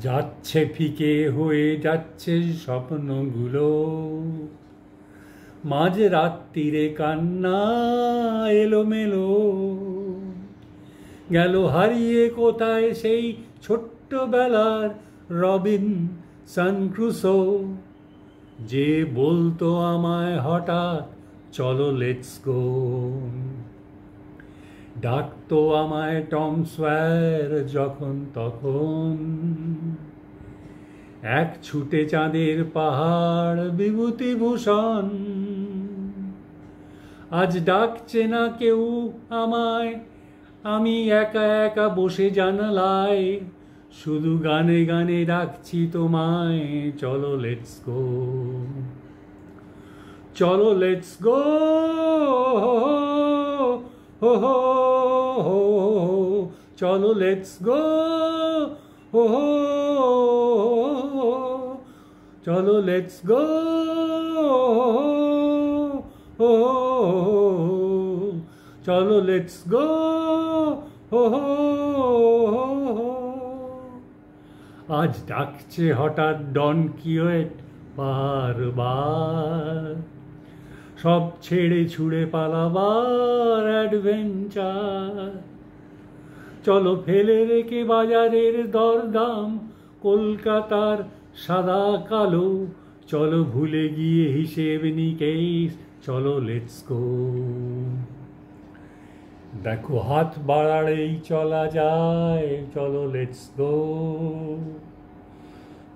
যাচ্ছে ফিকে হয়ে যাচ্ছে স্বপ্নগুলো, মাঝ রাত্রিরে কান্না এলোমেলো। গেল হারিয়ে কোথায় সেই ছোট্টবেলার রবিনসন ক্রুসো, যে বলতো আমায় হঠাৎ চলো লেটস গো। ডাকতো আমায় টম সয়ার যখন তখন, এক ছুটে চাঁদের পাহাড় বিভূতিভূষণ। আজ ডাকছে না কেউ আমায়, আমি একা একা বসে জানালায়, শুধু গানে গানে ডাকছি তোমায় চলো লেটস গো। চলো লেটস গো, হো হো হো, চলো লেটস গো, হো হো, চলো লেটস গো, হো, চলো লেটস গো, হো। আজ ডাকছে হঠাৎ ডন কিয়েট বারবার, সব ছেড়ে ছুড়ে পালাবার অ্যাডভেঞ্চার। চলো ফেলে রেখে বাজারের দরদাম, কলকাতার সাদা কালো, চলো ভুলে গিয়ে হিসেব নিকেশ, চলো লেটস গো। দেখো হাত বাড়ালেই চলা যায়, চলো লেটস গো।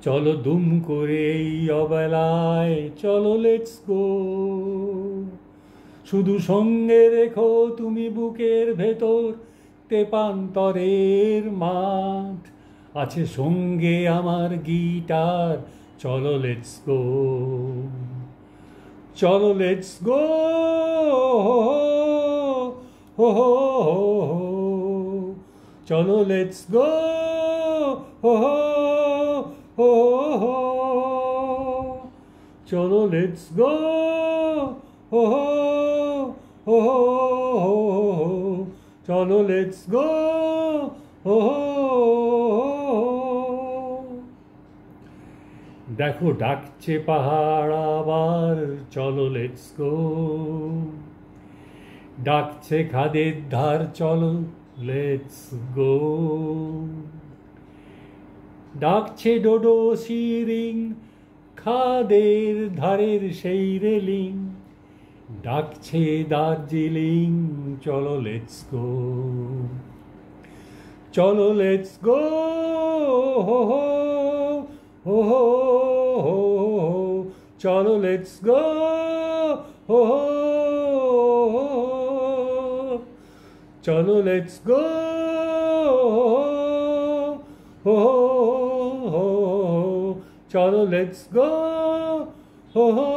চলো দুম করে এই অবেলায়, চলো লেটস গো। শুধু সঙ্গে রেখো তুমি বুকের ভেতর তেপান্তরের মাঠ, আছে সঙ্গে আমার গিটার, চলো লেটস গো। চলো লেটস গো, হো হো, চলো লেটস গো, হো হো, চলো লেটস গো, হো হো, চলো লেটস গো, হো। দেখো ডাকছে পাহাড় আবার, চলো লেটস গো। ডাকছে খাদের ধার, চলো লেটস গো। ডাকছে ডোডো শিরিং, খাদের ধারের সেই রেলিং। ডাকছে দার্জিলিং, চলো লেটস গো। চলো লেটস গো, হো হো, হো হো, চলো লেটস গো, হো হো, চলো লেটস গো, হো হো, চলো লেটস গো, হো হো।